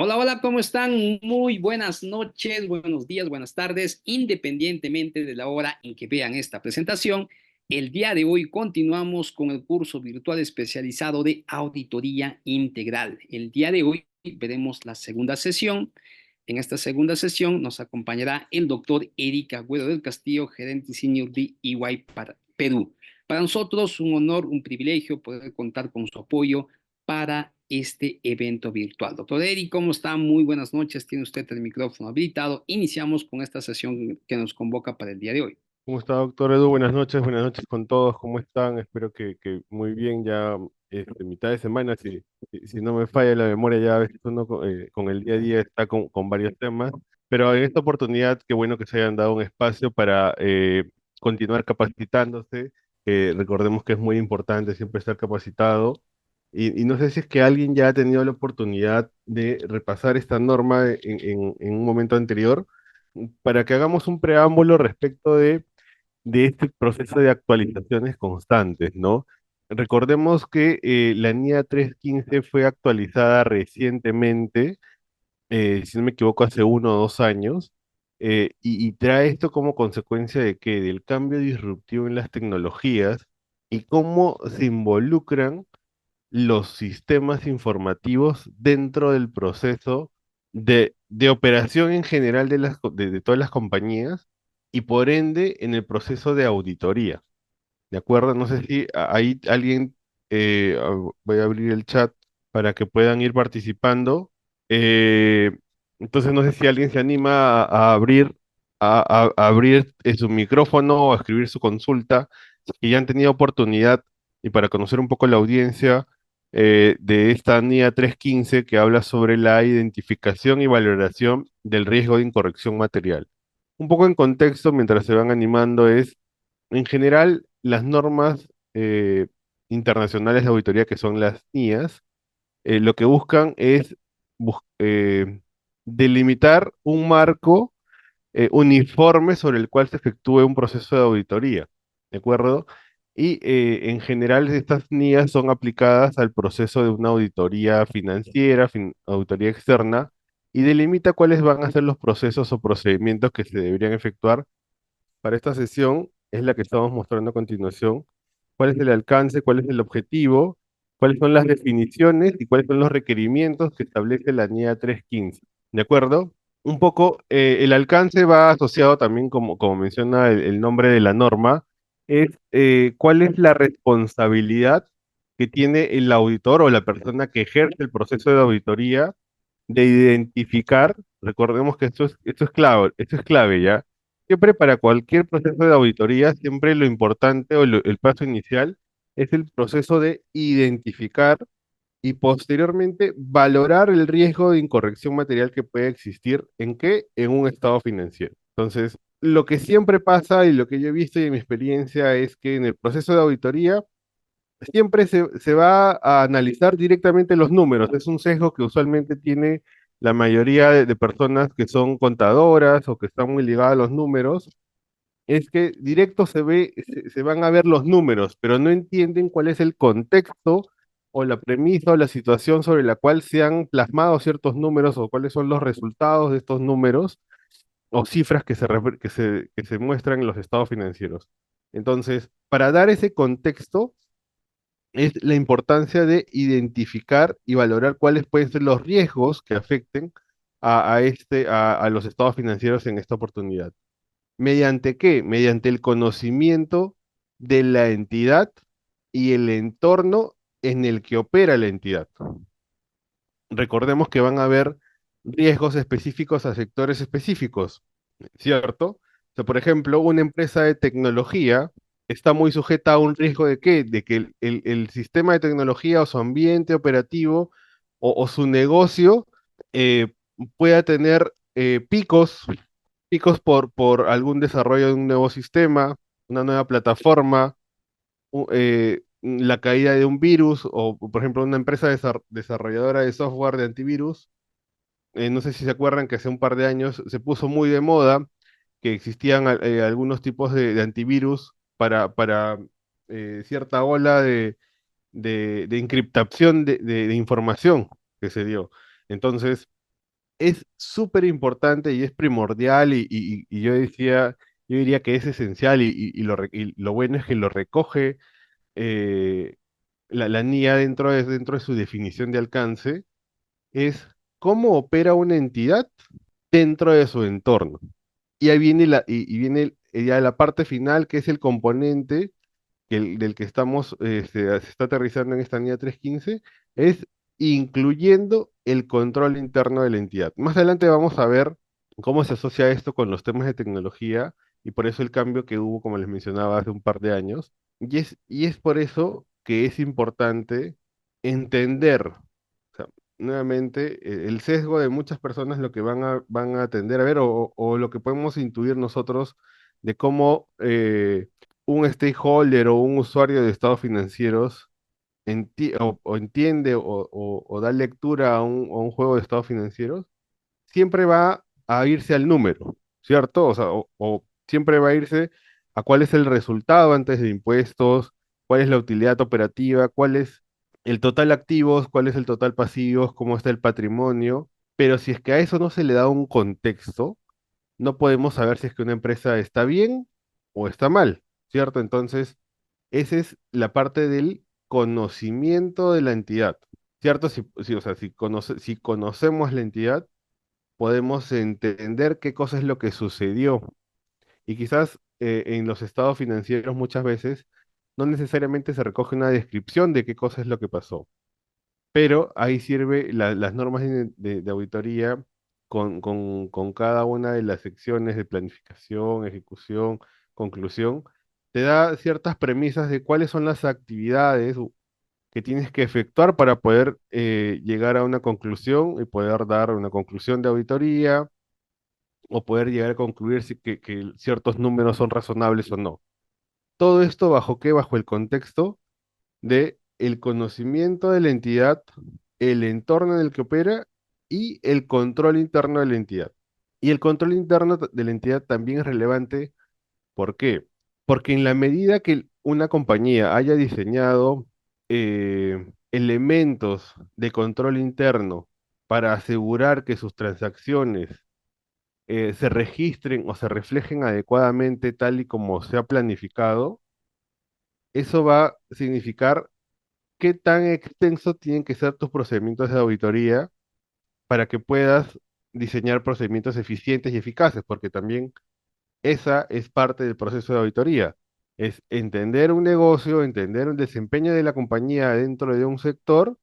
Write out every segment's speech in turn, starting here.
Hola, hola, ¿cómo están? Muy buenas noches, buenos días, buenas tardes, independientemente de la hora en que vean esta presentación. El día de hoy continuamos con el curso virtual especializado de auditoría integral. El día de hoy veremos la segunda sesión. En esta segunda sesión nos acompañará el doctor Eric Agüero del Castillo, gerente senior de EY para Perú. Para nosotros un honor, un privilegio poder contar con su apoyo para este evento virtual. Doctor Eri, ¿cómo está? Muy buenas noches. Tiene usted el micrófono habilitado. Iniciamos con esta sesión que nos convoca para el día de hoy. ¿Cómo está, doctor Edu? Buenas noches con todos, ¿cómo están? Espero que muy bien, ya mitad de semana, si no me falla la memoria, ya a veces uno con el día a día está con varios temas, pero en esta oportunidad, qué bueno que se hayan dado un espacio para continuar capacitándose. Recordemos que es muy importante siempre estar capacitado, y no sé si es que alguien ya ha tenido la oportunidad de repasar esta norma en un momento anterior, para que hagamos un preámbulo respecto de este proceso de actualizaciones constantes, ¿no? Recordemos que la NIA 315 fue actualizada recientemente, si no me equivoco, hace 1 o 2 años, y trae esto como consecuencia de que del cambio disruptivo en las tecnologías y cómo se involucran los sistemas informativos dentro del proceso de operación en general de todas las compañías y por ende en el proceso de auditoría. ¿De acuerdo? No sé si ahí alguien, voy a abrir el chat para que puedan ir participando. Eh, entonces no sé si alguien se anima a abrir, a abrir su micrófono o a escribir su consulta, si ya han tenido oportunidad y para conocer un poco la audiencia de esta NIA 315 que habla sobre la identificación y valoración del riesgo de incorrección material. Un poco en contexto, mientras se van animando, es en general, las normas internacionales de auditoría, que son las NIAS, lo que buscan es delimitar un marco uniforme sobre el cual se efectúe un proceso de auditoría, ¿de acuerdo? Y en general estas NIAS son aplicadas al proceso de una auditoría financiera, auditoría externa, y delimita cuáles van a ser los procesos o procedimientos que se deberían efectuar para esta sesión. Es la que estamos mostrando a continuación. ¿Cuál es el alcance? ¿Cuál es el objetivo? ¿Cuáles son las definiciones y cuáles son los requerimientos que establece la NIA 315? ¿De acuerdo? Un poco, el alcance va asociado también, como menciona el nombre de la norma, es cuál es la responsabilidad que tiene el auditor o la persona que ejerce el proceso de auditoría de identificar. Recordemos que esto es clave, ¿ya? Siempre para cualquier proceso de auditoría, siempre lo importante o el paso inicial es el proceso de identificar y posteriormente valorar el riesgo de incorrección material que puede existir en qué, en un estado financiero. Entonces, lo que siempre pasa y lo que yo he visto y en mi experiencia es que en el proceso de auditoría siempre se va a analizar directamente los números. Es un sesgo que usualmente tiene la mayoría de personas que son contadoras o que están muy ligadas a los números. Es que directo se van a ver los números, pero no entienden cuál es el contexto o la premisa o la situación sobre la cual se han plasmado ciertos números o cuáles son los resultados de estos números o cifras que se muestran en los estados financieros. Entonces, para dar ese contexto, es la importancia de identificar y valorar cuáles pueden ser los riesgos que afecten a los estados financieros en esta oportunidad. ¿Mediante qué? Mediante el conocimiento de la entidad y el entorno en el que opera la entidad. Recordemos que van a haber riesgos específicos a sectores específicos, ¿cierto? O sea, por ejemplo, una empresa de tecnología está muy sujeta a un riesgo de qué? De que el sistema de tecnología o su ambiente operativo o su negocio eh, pueda tener picos por algún desarrollo de un nuevo sistema, una nueva plataforma, la caída de un virus o, por ejemplo, una empresa desarrolladora de software de antivirus. No sé si se acuerdan que hace un par de años se puso muy de moda que existían algunos tipos de antivirus para cierta ola de encriptación de información que se dio. Entonces, es súper importante y es primordial y yo diría que es esencial y lo bueno es que lo recoge eh, la NIA dentro de su definición de alcance, es cómo opera una entidad dentro de su entorno. Y ahí viene y viene ya la parte final, que es el componente del que estamos, se está aterrizando en esta NIA 315, es incluyendo el control interno de la entidad. Más adelante vamos a ver cómo se asocia esto con los temas de tecnología y por eso el cambio que hubo, como les mencionaba, hace un par de años. Y es por eso que es importante entender, o sea, nuevamente, el sesgo de muchas personas lo que van a tender a ver o lo que podemos intuir nosotros de cómo un stakeholder o un usuario de estados financieros o entiende o da lectura a un juego de estados financieros, siempre va a irse al número, ¿cierto? O sea, o siempre va a irse a cuál es el resultado antes de impuestos, cuál es la utilidad operativa, cuál es el total activos, cuál es el total pasivos, cómo está el patrimonio. Pero si es que a eso no se le da un contexto, no podemos saber si es que una empresa está bien o está mal, ¿cierto? Entonces, esa es la parte del conocimiento de la entidad, ¿cierto? O sea, si conocemos la entidad, podemos entender qué cosa es lo que sucedió. Y quizás en los estados financieros muchas veces no necesariamente se recoge una descripción de qué cosa es lo que pasó, pero ahí sirve las normas de auditoría con cada una de las secciones de planificación, ejecución, conclusión, te da ciertas premisas de cuáles son las actividades que tienes que efectuar para poder llegar a una conclusión y poder dar una conclusión de auditoría o poder llegar a concluir que ciertos números son razonables o no. ¿Todo esto bajo qué? Bajo el contexto de el conocimiento de la entidad, el entorno en el que opera y el control interno de la entidad. Y el control interno de la entidad también es relevante. ¿Por qué? Porque en la medida que una compañía haya diseñado elementos de control interno para asegurar que sus transacciones se registren o se reflejen adecuadamente tal y como se ha planificado, eso va a significar qué tan extenso tienen que ser tus procedimientos de auditoría para que puedas diseñar procedimientos eficientes y eficaces, porque también esa es parte del proceso de auditoría. Es entender un negocio, entender el desempeño de la compañía dentro de un sector.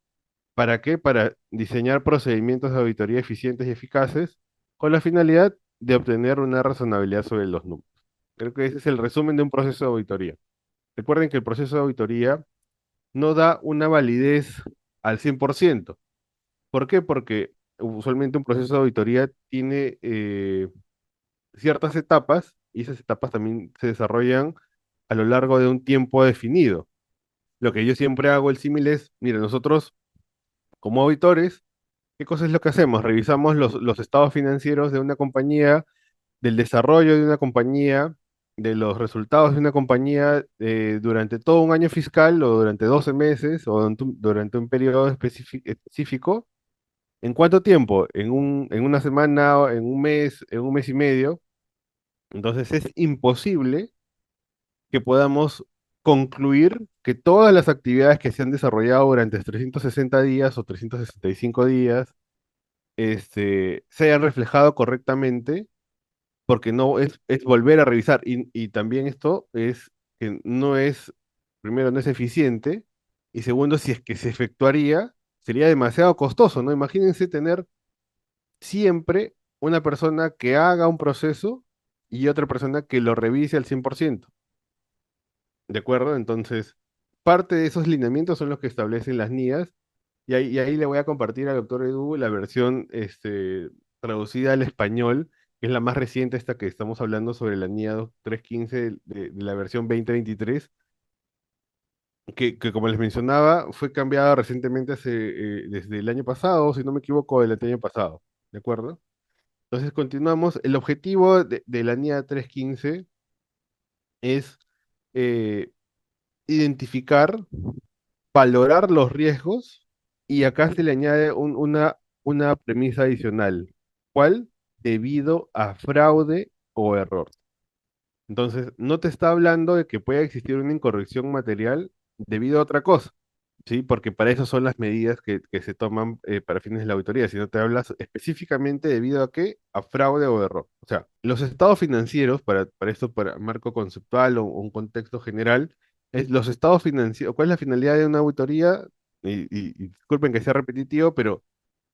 ¿Para qué? Para diseñar procedimientos de auditoría eficientes y eficaces con la finalidad de obtener una razonabilidad sobre los números. Creo que ese es el resumen de un proceso de auditoría. Recuerden que el proceso de auditoría no da una validez al 100%. ¿Por qué? Porque usualmente un proceso de auditoría tiene ciertas etapas y esas etapas también se desarrollan a lo largo de un tiempo definido. Lo que yo siempre hago el símil es, mire, nosotros como auditores, ¿qué cosa es lo que hacemos? Revisamos los estados financieros de una compañía, del desarrollo de una compañía, de los resultados de una compañía durante todo un año fiscal o durante 12 meses o durante un periodo específico. ¿En cuánto tiempo? En una semana, en un mes y medio. Entonces es imposible que podamos concluir que todas las actividades que se han desarrollado durante 360 días o 365 días se hayan reflejado correctamente, porque no es volver a revisar. Y también esto es que no es, primero, no es eficiente, y segundo, si es que se efectuaría, sería demasiado costoso, ¿no? Imagínense tener siempre una persona que haga un proceso y otra persona que lo revise al 100%. ¿De acuerdo? Entonces, parte de esos lineamientos son los que establecen las NIAs, y ahí le voy a compartir al doctor Edu la versión traducida al español, que es la más reciente, esta que estamos hablando sobre la NIA 315 de la versión 2023, que como les mencionaba, fue cambiada recientemente desde el año pasado, si no me equivoco, del año pasado. ¿De acuerdo? Entonces, continuamos. El objetivo de la NIA 315 es eh, identificar, valorar los riesgos y acá se le añade una premisa adicional. ¿Cuál? Debido a fraude o error. Entonces, no te está hablando de que pueda existir una incorrección material debido a otra cosa, ¿sí? Porque para eso son las medidas que se toman para fines de la auditoría, sino te hablas específicamente debido a qué, a fraude o error. O sea, los estados financieros, para esto, para marco conceptual o un contexto general, es los estados financieros, ¿cuál es la finalidad de una auditoría? Y disculpen que sea repetitivo, pero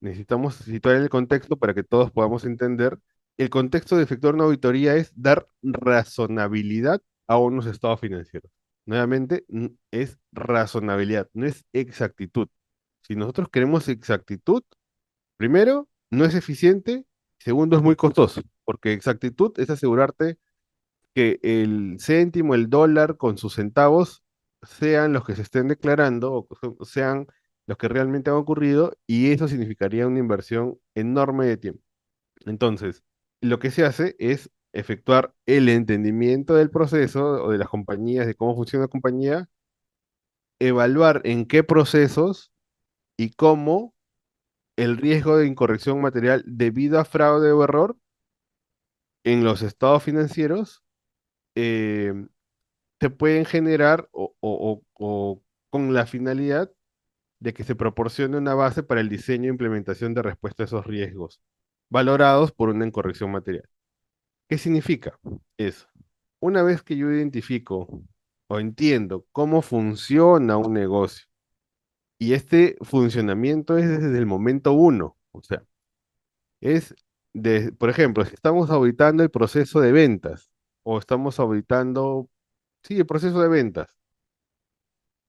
necesitamos situar el contexto para que todos podamos entender. El contexto de efectuar una auditoría es dar razonabilidad a unos estados financieros. Nuevamente, es razonabilidad, no es exactitud. Si nosotros queremos exactitud, primero, no es eficiente, segundo, es muy costoso, porque exactitud es asegurarte que el céntimo, el dólar con sus centavos sean los que se estén declarando o sean los que realmente han ocurrido y eso significaría una inversión enorme de tiempo. Entonces, lo que se hace es efectuar el entendimiento del proceso o de las compañías, de cómo funciona la compañía, evaluar en qué procesos y cómo el riesgo de incorrección material debido a fraude o error en los estados financieros eh, se pueden generar o con la finalidad de que se proporcione una base para el diseño e implementación de respuesta a esos riesgos, valorados por una incorrección material. ¿Qué significa? Es, una vez que yo identifico o entiendo cómo funciona un negocio, y este funcionamiento es desde el momento uno, o sea, es de, por ejemplo, si estamos auditando el proceso de ventas, o estamos auditando, sí, el proceso de ventas.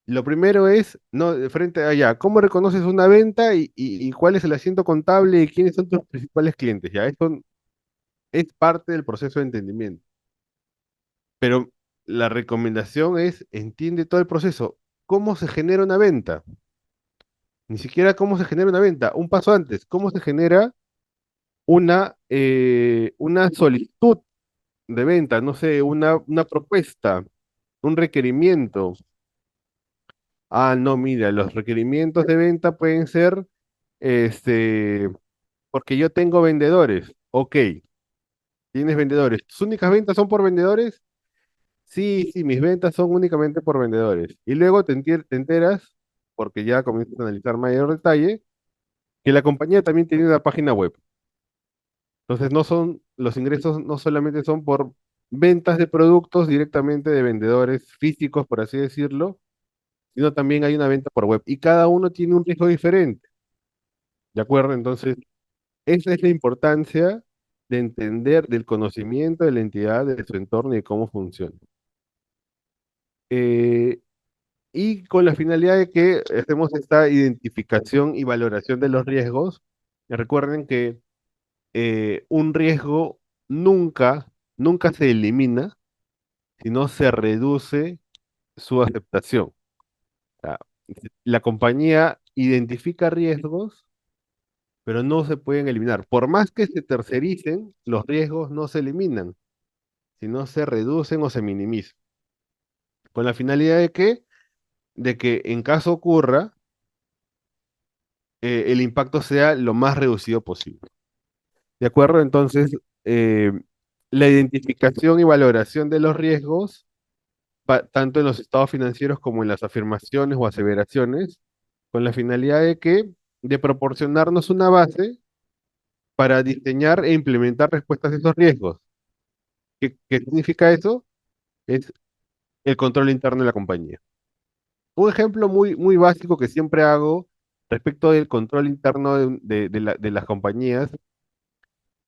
Lo primero es, no, de frente allá, ¿cómo reconoces una venta y cuál es el asiento contable y quiénes son tus principales clientes? Ya, esto es parte del proceso de entendimiento. Pero la recomendación es, entiende todo el proceso. ¿Cómo se genera una venta? Ni siquiera cómo se genera una venta. Un paso antes, ¿cómo se genera una solicitud de venta? No sé, una propuesta, un requerimiento. Ah, no, mira, los requerimientos de venta pueden ser, este, porque yo tengo vendedores. Ok, tienes vendedores. ¿Tus únicas ventas son por vendedores? Sí, sí, mis ventas son únicamente por vendedores. Y luego te enteras, porque ya comienzas a analizar mayor detalle, que la compañía también tiene una página web. Entonces no son, los ingresos no solamente son por ventas de productos directamente de vendedores físicos, por así decirlo, sino también hay una venta por web. Y cada uno tiene un riesgo diferente, ¿de acuerdo? Entonces, esa es la importancia de entender del conocimiento de la entidad, de su entorno y de cómo funciona. Eh, y con la finalidad de que hacemos esta identificación y valoración de los riesgos. Recuerden que un riesgo nunca se elimina, sino se reduce su aceptación. O sea, la compañía identifica riesgos, pero no se pueden eliminar. Por más que se tercericen, los riesgos no se eliminan, sino se reducen o se minimizan. Con la finalidad de que, en caso ocurra, el impacto sea lo más reducido posible. ¿De acuerdo? Entonces, eh, la identificación y valoración de los riesgos, tanto en los estados financieros como en las afirmaciones o aseveraciones, con la finalidad de proporcionarnos una base para diseñar e implementar respuestas a esos riesgos. ¿Qué significa eso? Es el control interno de la compañía. Un ejemplo muy básico que siempre hago respecto del control interno de las compañías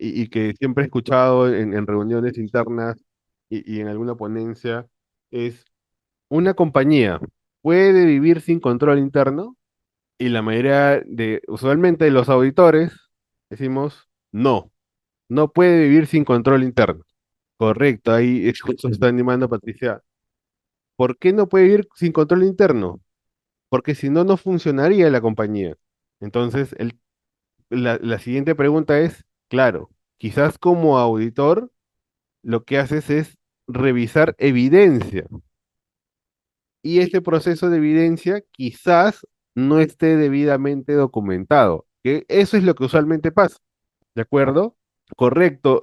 y que siempre he escuchado en reuniones internas y en alguna ponencia es, una compañía puede vivir sin control interno y la mayoría usualmente de los auditores decimos, no, no puede vivir sin control interno. Correcto, ahí es justo se está animando Patricia. ¿Por qué no puede vivir sin control interno? Porque si no, no funcionaría la compañía. Entonces, la siguiente pregunta es, claro, quizás como auditor lo que haces es revisar evidencia y ese proceso de evidencia quizás no esté debidamente documentado, que eso es lo que usualmente pasa. ¿De acuerdo? Correcto,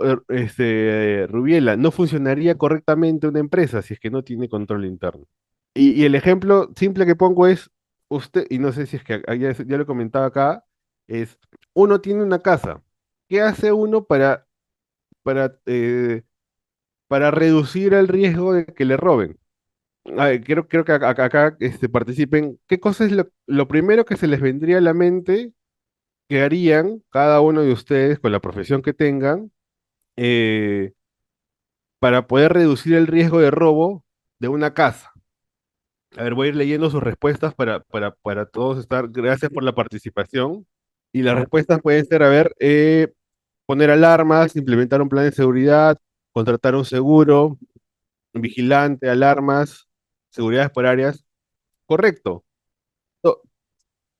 Rubiela, no funcionaría correctamente una empresa si es que no tiene control interno. Y el ejemplo simple que pongo es, usted, y no sé si es que ya lo comentaba acá, es, uno tiene una casa. ¿Qué hace uno para, eh, para reducir el riesgo de que le roben? Creo que acá, participen. ¿Qué cosa es lo primero que se les vendría a la mente que harían cada uno de ustedes con la profesión que tengan eh, para poder reducir el riesgo de robo de una casa? A ver, voy a ir leyendo sus respuestas para todos estar. Gracias por la participación. Y las respuestas pueden ser, a ver, poner alarmas, implementar un plan de seguridad, contratar un seguro, vigilante, alarmas, seguridades por áreas. Correcto. To-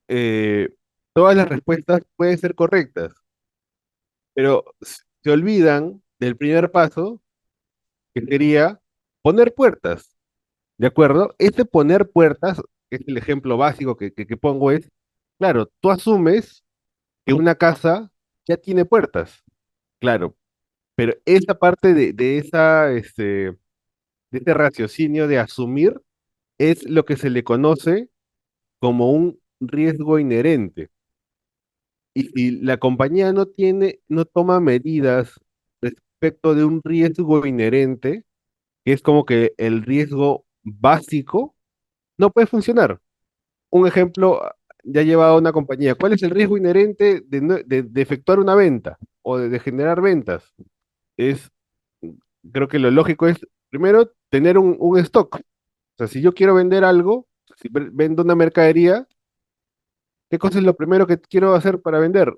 eh, Todas las respuestas pueden ser correctas, pero se olvidan del primer paso, que sería poner puertas. ¿De acuerdo? Este poner puertas, que es el ejemplo básico que pongo, es, claro, tú asumes que una casa ya tiene puertas, claro, pero esa parte de ese raciocinio de asumir es lo que se le conoce como un riesgo inherente. Y si la compañía no toma medidas respecto de un riesgo inherente, que es como que el riesgo básico, no puede funcionar. Un ejemplo ya llevado a una compañía. ¿Cuál es el riesgo inherente de efectuar una venta o de generar ventas? Es, creo que lo lógico es, primero, tener un stock. O sea, si yo quiero vender algo, si vendo una mercadería, ¿qué cosa es lo primero que quiero hacer para vender?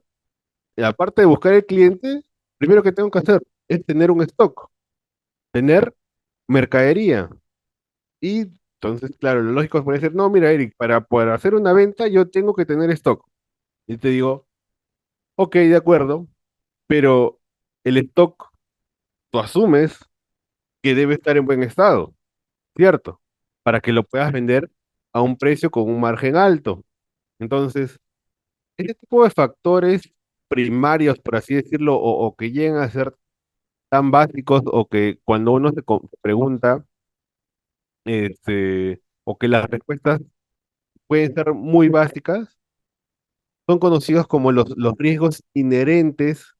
Y aparte de buscar el cliente, primero que tengo que hacer es tener un stock, tener mercadería. Y entonces, claro, lo lógico es decir, no, mira, Eric, para poder hacer una venta yo tengo que tener stock. Y te digo, ok, de acuerdo, pero el stock tú asumes que debe estar en buen estado, ¿cierto? Para que lo puedas vender a un precio con un margen alto. Entonces, este tipo de factores primarios, por así decirlo, o que llegan a ser tan básicos, o que cuando uno pregunta, o que las respuestas pueden ser muy básicas, son conocidos como los riesgos inherentes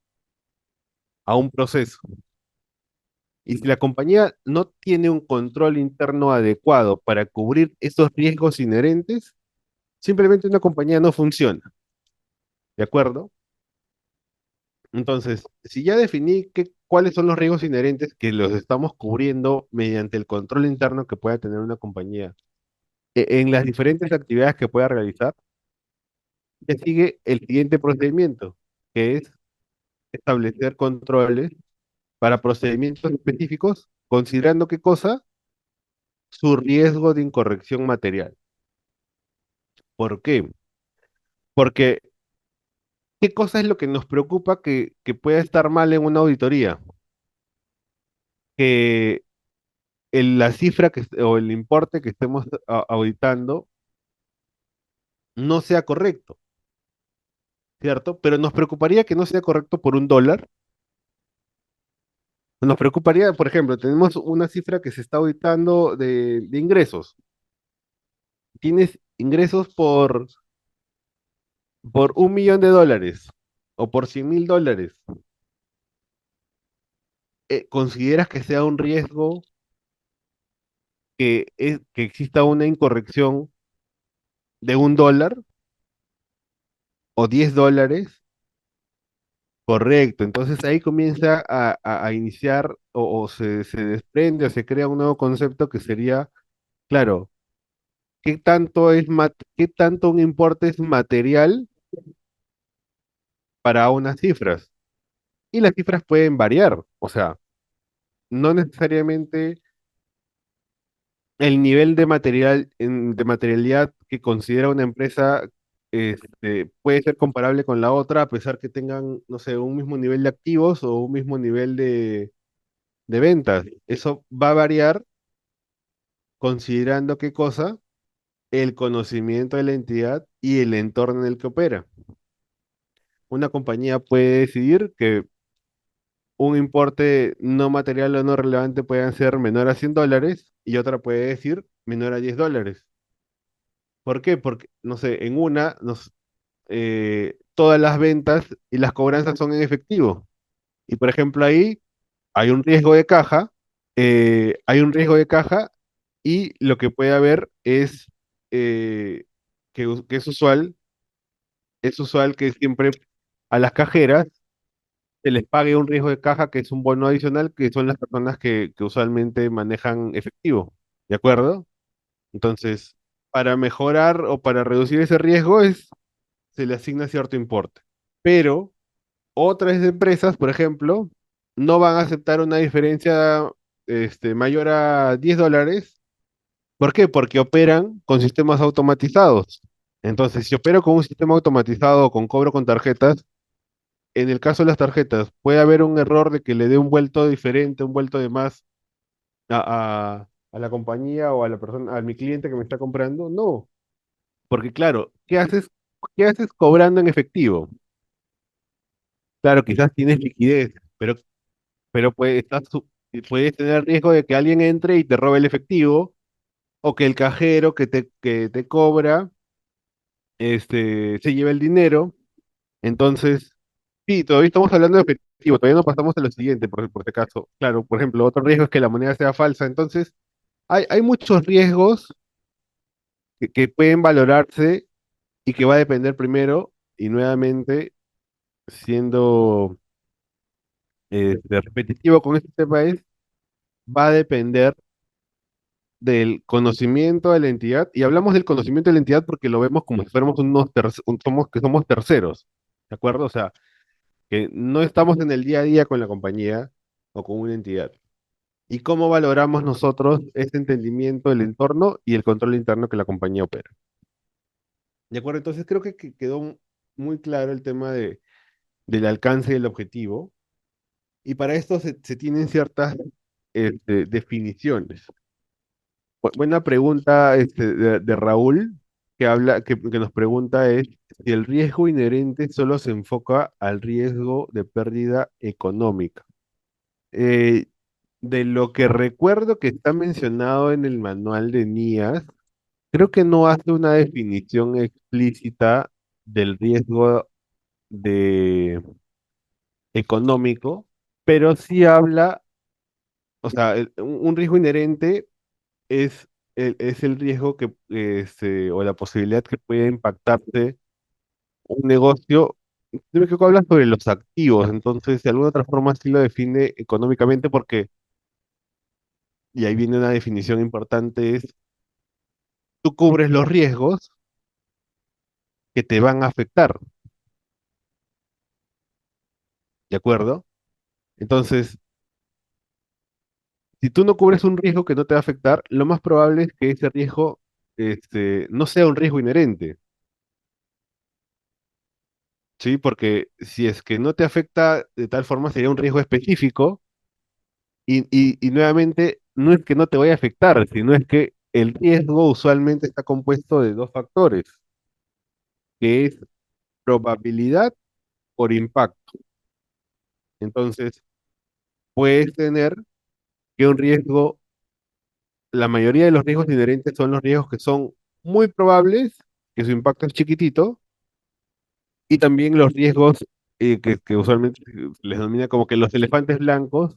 a un proceso. Y si la compañía no tiene un control interno adecuado para cubrir esos riesgos inherentes, simplemente una compañía no funciona, ¿de acuerdo? Entonces, si ya definí cuáles son los riesgos inherentes que los estamos cubriendo mediante el control interno que pueda tener una compañía en las diferentes actividades que pueda realizar, ya sigue el siguiente procedimiento, que es establecer controles para procedimientos específicos, considerando qué cosa, su riesgo de incorrección material. ¿Por qué? Porque, ¿qué cosa es lo que nos preocupa que pueda estar mal en una auditoría? Que la cifra o el importe que estemos auditando no sea correcto, ¿cierto? Pero nos preocuparía que no sea correcto por $1. Nos preocuparía, por ejemplo, tenemos una cifra que se está auditando de ingresos. Tienes ingresos por $1 millón o por $100.000. ¿Consideras que sea un riesgo que exista una incorrección de $1 o $10? Correcto, entonces ahí comienza a iniciar o se desprende o se crea un nuevo concepto que sería, claro, qué tanto un importe es material para unas cifras? Y las cifras pueden variar, o sea, no necesariamente el nivel de de materialidad que considera una empresa puede ser comparable con la otra a pesar que tengan, no sé, un mismo nivel de activos o un mismo nivel de ventas. Eso va a variar considerando qué cosa, el conocimiento de la entidad y el entorno en el que opera. Una compañía puede decidir que un importe no material o no relevante puede ser menor a $100 y otra puede decir menor a $10. ¿Por qué? Porque, no sé, en una todas las ventas y las cobranzas son en efectivo. Y por ejemplo ahí hay un riesgo de caja, hay un riesgo de caja y lo que puede haber es que es usual que siempre a las cajeras se les pague un riesgo de caja que es un bono adicional, que son las personas que usualmente manejan efectivo, ¿de acuerdo? Entonces, para mejorar o para reducir ese riesgo se le asigna cierto importe. Pero otras empresas, por ejemplo, no van a aceptar una diferencia mayor a $10. ¿Por qué? Porque operan con sistemas automatizados. Entonces, si opero con un sistema automatizado con cobro con tarjetas, en el caso de las tarjetas, puede haber un error de que le dé un vuelto diferente, un vuelto de más a la compañía o a la persona, a mi cliente que me está comprando. No, porque claro, qué haces cobrando en efectivo? Claro, quizás tienes liquidez, pero puedes tener el riesgo de que alguien entre y te robe el efectivo, o que el cajero que te cobra, se lleve el dinero. Entonces, sí, todavía estamos hablando de efectivo, todavía no pasamos a lo siguiente, por este caso. Claro, por ejemplo, otro riesgo es que la moneda sea falsa. Entonces, hay muchos riesgos que pueden valorarse y que va a depender primero, y nuevamente, siendo repetitivo con este tema, va a depender del conocimiento de la entidad, y hablamos del conocimiento de la entidad porque lo vemos como si fuéramos que somos terceros, ¿de acuerdo? O sea, que no estamos en el día a día con la compañía o con una entidad. ¿Y cómo valoramos nosotros ese entendimiento del entorno y el control interno que la compañía opera? ¿De acuerdo? Entonces creo que quedó muy claro el tema del alcance del objetivo, y para esto se tienen ciertas definiciones. Buena pregunta de Raúl, que nos pregunta es si el riesgo inherente solo se enfoca al riesgo de pérdida económica. Eh, de lo que recuerdo que está mencionado en el manual de NIAS, creo que no hace una definición explícita del riesgo de económico, pero sí habla, o sea, un riesgo inherente es el riesgo o la posibilidad que puede impactarse un negocio. Si no me equivoco, habla sobre los activos, entonces de alguna otra forma sí lo define económicamente porque, y ahí viene una definición importante, es tú cubres los riesgos que te van a afectar, ¿de acuerdo? Entonces, si tú no cubres un riesgo que no te va a afectar, lo más probable es que ese riesgo no sea un riesgo inherente, ¿sí? Porque si es que no te afecta de tal forma, sería un riesgo específico. Y nuevamente, no es que no te vaya a afectar, sino es que el riesgo usualmente está compuesto de dos factores, que es probabilidad por impacto. Entonces, puedes tener que un riesgo, la mayoría de los riesgos inherentes son los riesgos que son muy probables, que su impacto es chiquitito, y también los riesgos que usualmente se les denomina como que los elefantes blancos,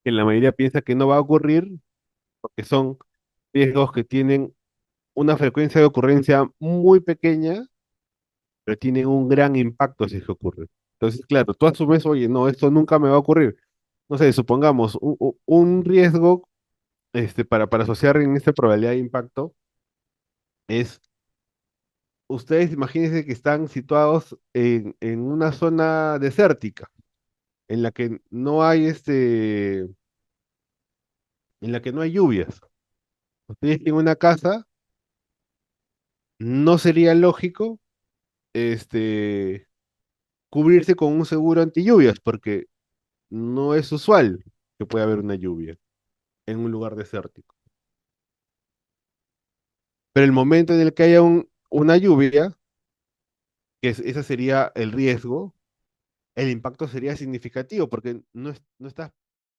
que la mayoría piensa que no va a ocurrir, porque son riesgos que tienen una frecuencia de ocurrencia muy pequeña, pero tienen un gran impacto si es que ocurre. Entonces, claro, tú asumes, oye, no, esto nunca me va a ocurrir. No sé, supongamos un riesgo para asociar en esta probabilidad de impacto es, ustedes imagínense que están situados en una zona desértica, en la que no hay en la que no hay lluvias. Ustedes tienen una casa, no sería lógico este, cubrirse con un seguro anti lluvias, porque no es usual que pueda haber una lluvia en un lugar desértico. Pero el momento en el que haya una lluvia, ese sería el riesgo, el impacto sería significativo porque no estás